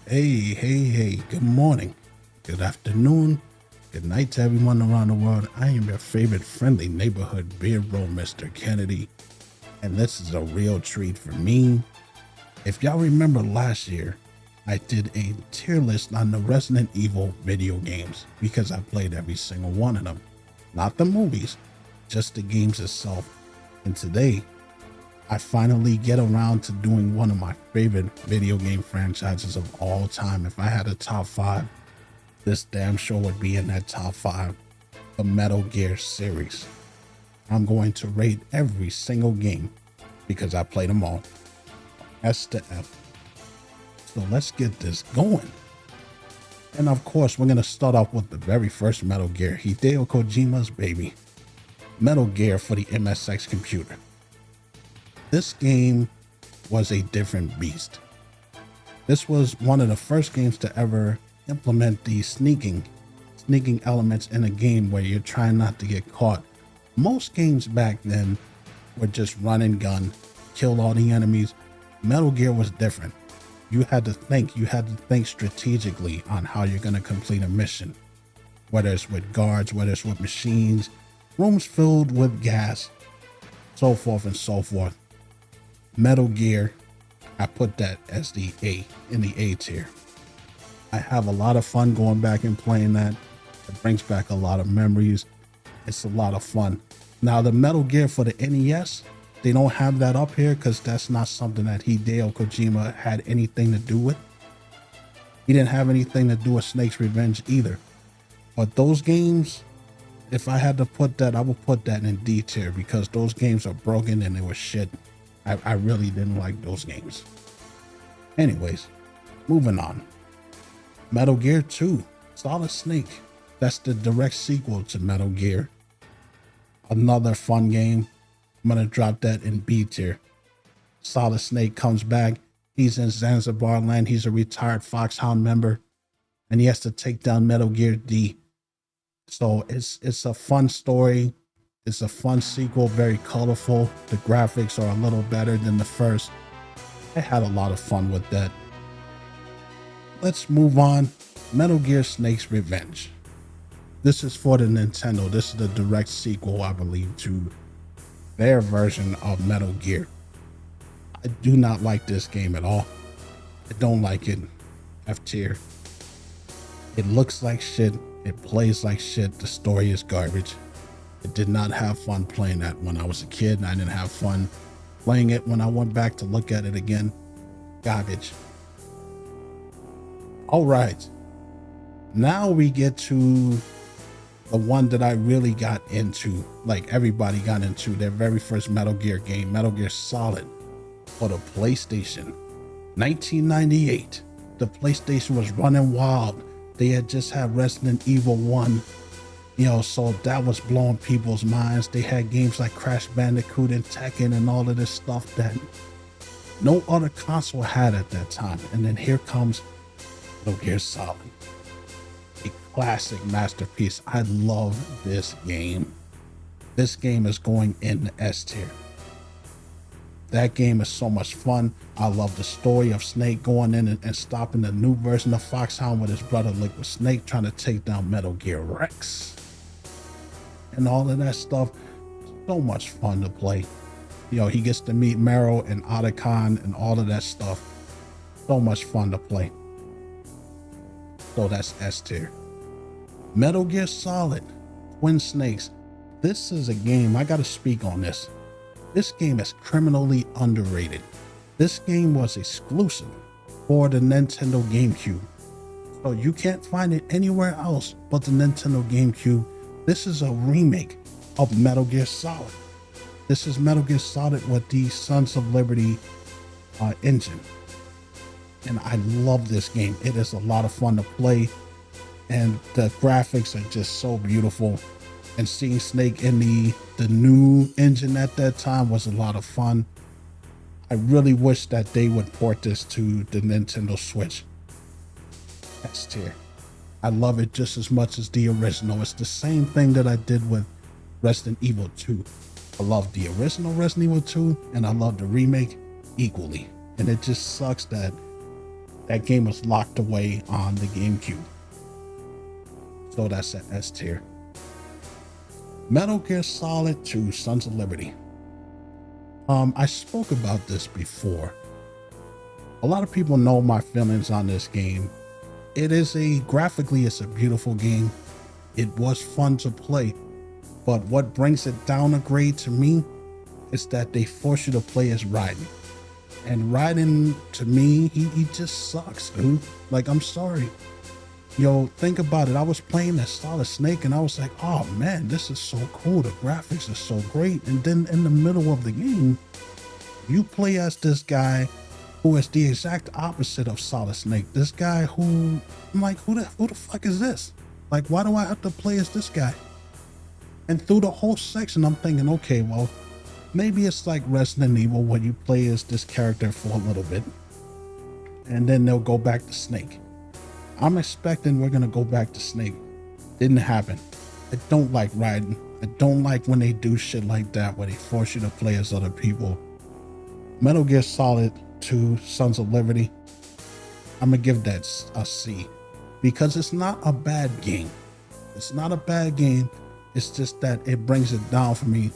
Hey, good morning, good afternoon, good night to everyone around the world. I am your favorite friendly neighborhood beer bro, Mr. Kennedy, and this is a real treat for me. If y'all remember last year, I did a tier list on the Resident Evil video games because I played every single one of them. Not the movies, just the games itself. And today, I finally get around to doing one of my favorite video game franchises of all time. If I had a top 5, this damn sure would be in that top 5, the Metal Gear series. I'm going to rate every single game because I played them all, S to F. So let's get this going. And of course, we're going to start off with the very first Metal Gear, Hideo Kojima's baby, Metal Gear for the MSX computer. This game was a different beast. This was one of the first games to ever implement the sneaking elements in a game where you're trying not to get caught. Most games back then were just run and gun, kill all the enemies. Metal Gear was different. You had to think strategically on how you're going to complete a mission, whether it's with guards, whether it's with machines, rooms filled with gas, so forth and so forth. Metal Gear, I put that as the A, in the A tier. I have a lot of fun going back and playing that. It brings back a lot of memories. It's a lot of fun. Now the Metal Gear for the NES, they don't have that up here because that's not something that Hideo Kojima had anything to do with. He didn't have anything to do with Snake's Revenge either. But those games, if I had to put that, I would put that in D tier because those games are broken and they were shit. I really didn't like those games. Anyways, moving on. Metal Gear 2, Solid Snake. That's the direct sequel to Metal Gear. Another fun game. I'm going to drop that in B tier. Solid Snake comes back. He's in Zanzibar land. He's a retired Foxhound member. And he has to take down Metal Gear D. So it's a fun story. It's a fun sequel, very colorful. The graphics are a little better than the first. I had a lot of fun with that. Let's move on. Metal Gear Snake's Revenge. This is for the Nintendo. This is the direct sequel, I believe, to their version of Metal Gear. I do not like this game at all. I don't like it. F tier. It looks like shit. It plays like shit. The story is garbage. I did not have fun playing that when I was a kid, and I didn't have fun playing it when I went back to look at it again. Garbage. All right. Now we get to the one that I really got into, like everybody got into, their very first Metal Gear game, Metal Gear Solid, for the PlayStation. 1998. The PlayStation was running wild. They had just had Resident Evil 1. So that was blowing people's minds. They had games like Crash Bandicoot and Tekken and all of this stuff that no other console had at that time. And then here comes Metal Gear Solid, a classic masterpiece. I love this game. This game is going in the S tier. That game is so much fun. I love the story of Snake going in and stopping the new version of Foxhound with his brother Liquid Snake trying to take down Metal Gear Rex. And all of that stuff, so much fun to play. He gets to meet Meryl and Otacon and all of that stuff. So much fun to play. So that's S tier. Metal Gear Solid, Twin Snakes. This is a game, I gotta speak on this. This game is criminally underrated. This game was exclusive for the Nintendo GameCube. So you can't find it anywhere else but the Nintendo GameCube. This is a remake of Metal Gear Solid. This is Metal Gear Solid with the Sons of Liberty engine. And I love this game. It is a lot of fun to play. And the graphics are just so beautiful. And seeing Snake in the new engine at that time was a lot of fun. I really wish that they would port this to the Nintendo Switch. S tier. I love it just as much as the original. It's the same thing that I did with Resident Evil 2. I love the original Resident Evil 2 and I love the remake equally. And it just sucks that That game was locked away on the GameCube. So that's an S tier. Metal Gear Solid 2 Sons of Liberty. I spoke about this before. A lot of people know my feelings on this game. Graphically, it's a beautiful game. It was fun to play. But what brings it down a grade to me is that they force you to play as Raiden. And Raiden, to me, he just sucks, dude. Like, I'm sorry. Yo, think about it. I was playing as Solid Snake and I was like, oh man, this is so cool. The graphics are so great. And then in the middle of the game, you play as this guy who is the exact opposite of Solid Snake. This guy who, I'm like, who the fuck is this? Like, why do I have to play as this guy? And through the whole section, I'm thinking, okay, well, maybe it's like Resident Evil where you play as this character for a little bit and then they'll go back to Snake. I'm expecting we're gonna go back to Snake. Didn't happen. I don't like Raiden. I don't like when they do shit like that where they force you to play as other people. Metal Gear Solid 2 Sons of Liberty, I'm gonna give that a C because it's not a bad game. It's not a bad game. It's just that it brings it down for me,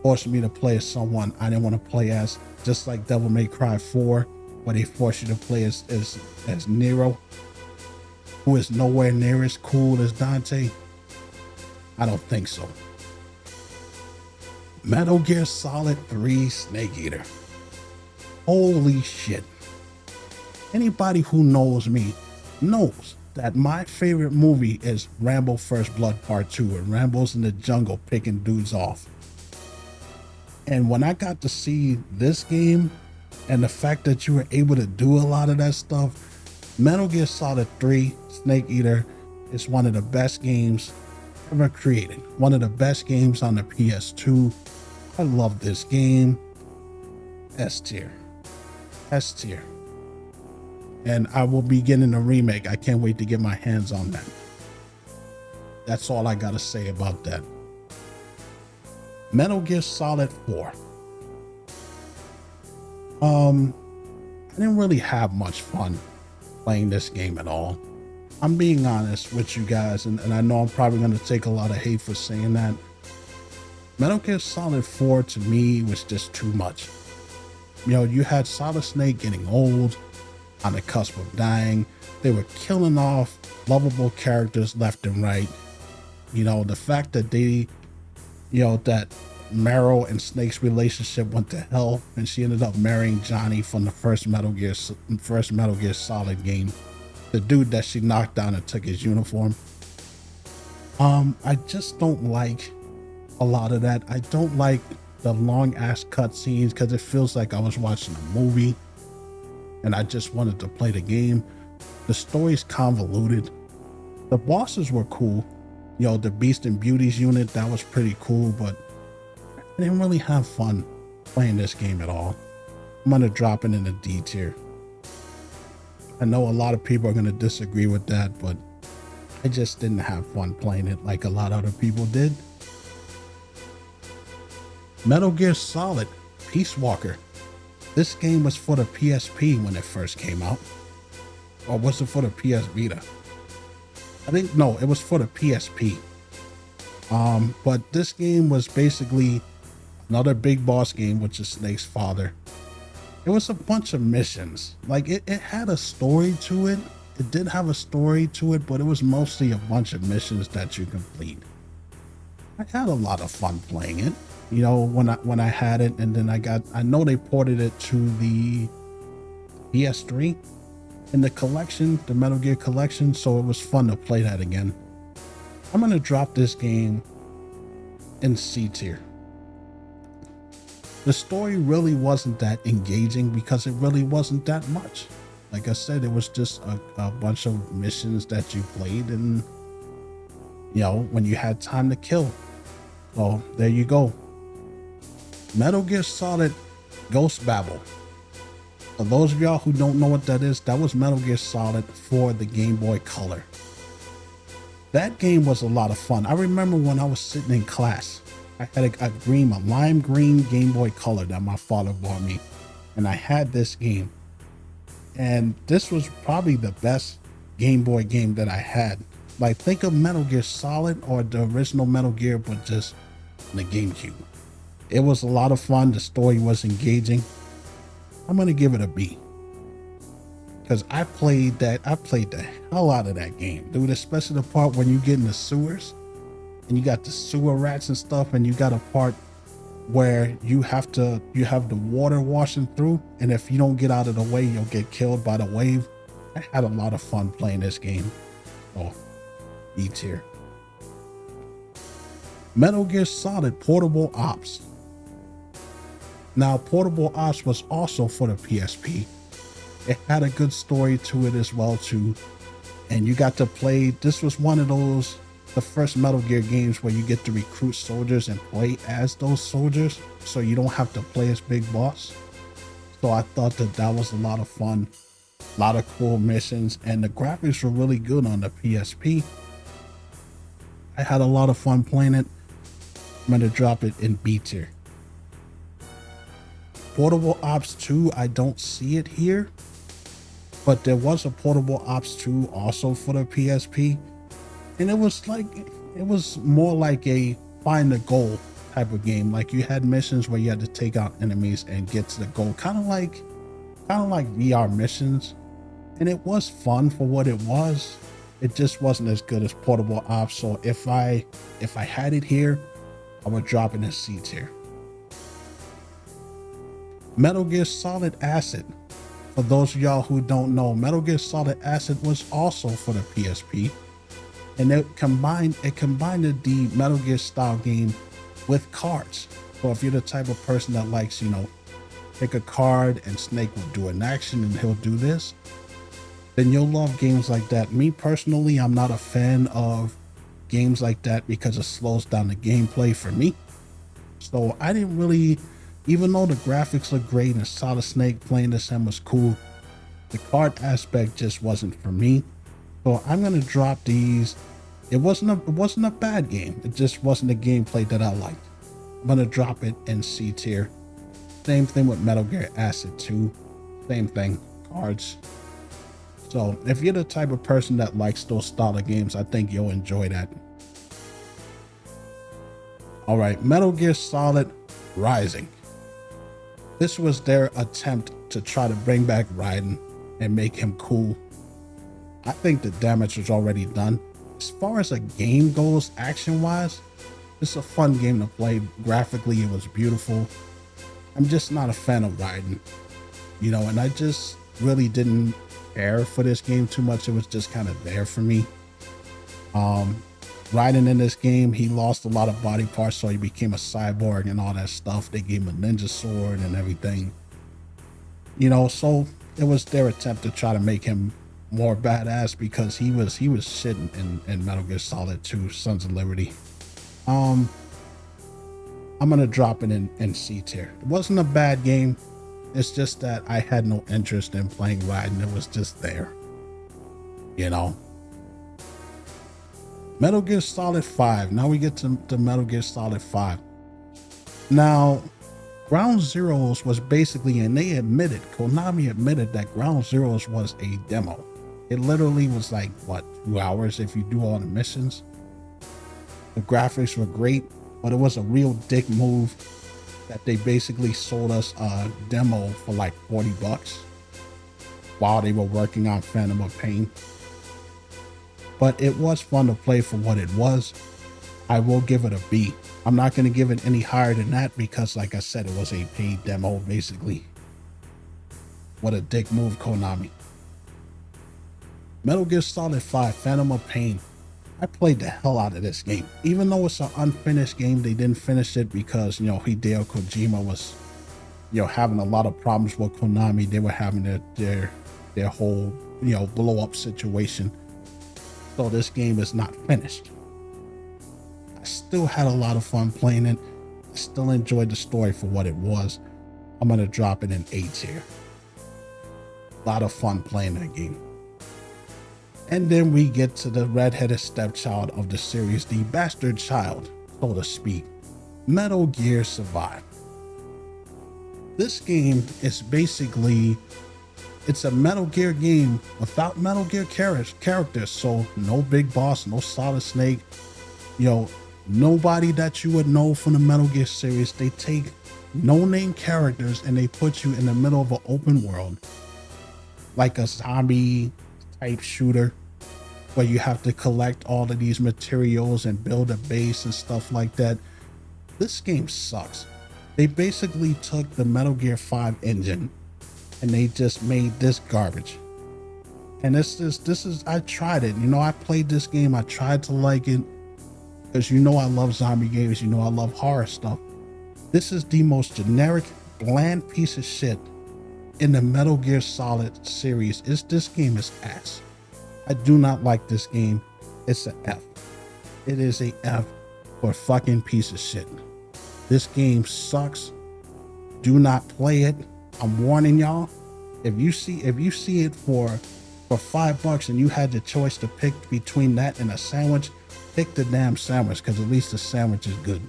forcing me to play as someone I didn't want to play as, just like Devil May Cry 4, where they force you to play as Nero, who is nowhere near as cool as Dante. I don't think so. Metal Gear Solid 3 Snake Eater. Holy shit. Anybody who knows me knows that my favorite movie is Rambo First Blood Part 2, and Rambo's in the jungle picking dudes off. And when I got to see this game and the fact that you were able to do a lot of that stuff, Metal Gear Solid 3 Snake Eater is one of the best games ever created. One of the best games on the PS2. I love this game. S tier. S tier. And I will be getting a remake. I can't wait to get my hands on that. That's all I gotta say about that. Metal Gear Solid 4. I didn't really have much fun playing this game at all. I'm being honest with you guys, and I know I'm probably going to take a lot of hate for saying that. Metal Gear Solid 4 to me was just too much. You know, you had Solid Snake getting old, on the cusp of dying. They were killing off lovable characters left and right. You know, the fact that that Marrow and Snake's relationship went to hell and she ended up marrying Johnny from the first Metal Gear Solid game. The dude that she knocked down and took his uniform. I just don't like a lot of that. I don't like the long ass cutscenes because it feels like I was watching a movie and I just wanted to play the game. The story's convoluted. The bosses were cool. You know, the Beast and Beauties unit, that was pretty cool, but I didn't really have fun playing this game at all. I'm gonna drop it in the D tier. I know a lot of people are gonna disagree with that, but I just didn't have fun playing it like a lot of other people did. Metal Gear Solid Peace Walker. This game was for the PSP when it first came out. Or was it for the PS Vita? I think, no, it was for the PSP. But this game was basically another big boss game, which is Snake's father. It was a bunch of missions. Like, it had a story to it. It did have a story to it, but it was mostly a bunch of missions that you complete. I had a lot of fun playing it, you know, when I had it, and then I know they ported it to the PS3 in the collection, the Metal Gear collection, so it was fun to play that again. I'm gonna drop this game in C tier. The story really wasn't that engaging because it really wasn't that much. Like I said, it was just a bunch of missions that you played and, you know, when you had time to kill. So there you go. Metal Gear Solid Ghost Babel. For those of y'all who don't know what that is, that was Metal Gear Solid for the Game Boy Color. That game was a lot of fun. I remember when I was sitting in class, I had a lime green Game Boy Color that my father bought me, and I had this game. And this was probably the best Game Boy game that I had. Like, think of Metal Gear Solid or the original Metal Gear, but just on the GameCube. It was a lot of fun. The story was engaging. I'm gonna give it a B. Because I played the hell out of that game, dude. Especially the part when you get in the sewers and you got the sewer rats and stuff, and you got a part where you have the water washing through, and if you don't get out of the way, you'll get killed by the wave. I had a lot of fun playing this game. Oh, B tier. Metal Gear Solid Portable Ops. Now, Portable Ops was also for the PSP. It had a good story to it as well too, and you got to play. This was one of the first Metal Gear games where you get to recruit soldiers and play as those soldiers, so you don't have to play as Big Boss. So I thought that was a lot of fun, a lot of cool missions, and the graphics were really good on the PSP. I had a lot of fun playing it. I'm gonna drop it in B tier. Portable Ops 2, I don't see it here, but there was a Portable Ops 2 also for the PSP, and it was more like a find the goal type of game. Like, you had missions where you had to take out enemies and get to the goal, kind of like VR missions, and it was fun for what it was. It just wasn't as good as Portable Ops. So if I had it here, I would drop it in C tier. Metal Gear Solid Acid. For those of y'all who don't know, Metal Gear Solid Acid was also for the PSP, and it combined the Metal Gear style game with cards. So if you're the type of person that likes, pick a card and Snake will do an action and he'll do this, then you'll love games like that. Me personally, I'm not a fan of games like that because it slows down the gameplay for me. So I didn't really, even though the graphics look great and Solid Snake playing this and was cool, the card aspect just wasn't for me. So I'm gonna drop these. It wasn't a bad game. It just wasn't the gameplay that I liked. I'm gonna drop it in C tier. Same thing with Metal Gear Acid 2. Same thing, cards. So if you're the type of person that likes those style of games, I think you'll enjoy that. All right, Metal Gear Solid Rising. This was their attempt to try to bring back Raiden and make him cool. I think the damage was already done. As far as a game goes, action-wise, it's a fun game to play. Graphically, it was beautiful. I'm just not a fan of Raiden, and I just really didn't care for this game too much. It was just kind of there for me. Raiden in this game, he lost a lot of body parts, so he became a cyborg and all that stuff. They gave him a ninja sword and everything. So it was their attempt to try to make him more badass, because he was shit in Metal Gear Solid 2 Sons of Liberty. I'm gonna drop it in C tier. It wasn't a bad game. It's just that I had no interest in playing Raiden. It was just there. Metal Gear Solid 5. Now we get to Metal Gear Solid 5. Now, Ground Zeroes was basically, and Konami admitted that Ground Zeroes was a demo. It literally was like, 2 hours if you do all the missions. The graphics were great, but it was a real dick move that they basically sold us a demo for like $40 while they were working on Phantom of Pain. But it was fun to play for what it was. I will give it a B. I'm not going to give it any higher than that because, like I said, it was a paid demo, basically. What a dick move, Konami. Metal Gear Solid 5, Phantom of Pain. I played the hell out of this game. Even though it's an unfinished game, they didn't finish it because, Hideo Kojima was, having a lot of problems with Konami. They were having their whole, blow up situation. So this game is not finished. I still had a lot of fun playing it. I still enjoyed the story for what it was. I'm gonna drop it in A tier. A lot of fun playing that game. And then we get to the redheaded stepchild of the series, the bastard child, so to speak, Metal Gear Survive. This game is basically It's a Metal Gear game without Metal Gear characters. So no Big Boss, no Solid Snake, nobody that you would know from the Metal Gear series. They take no-name characters and they put you in the middle of an open world, like a zombie type shooter, where you have to collect all of these materials and build a base and stuff like that. This game sucks. They basically took the Metal Gear 5 engine and they just made this garbage. And this is, I tried it. I played this game. I tried to like it because I love zombie games. I love horror stuff. This is the most generic, bland piece of shit in the Metal Gear Solid series. This game is ass. I do not like this game. It's an F. It is a F for a fucking piece of shit. This game sucks. Do not play it. I'm warning y'all. If you see it for $5 and you had the choice to pick between that and a sandwich, pick the damn sandwich, because at least the sandwich is good.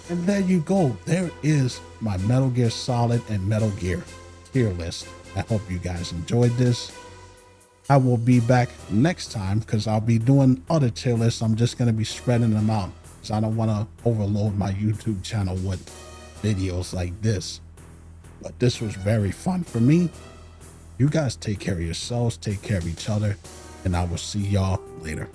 And there you go. There is my Metal Gear Solid and Metal Gear tier list. I hope you guys enjoyed this. I will be back next time because I'll be doing other tier lists. I'm just going to be spreading them out because I don't want to overload my YouTube channel with videos like this. But this was very fun for me. You guys take care of yourselves, take care of each other, and I will see y'all later.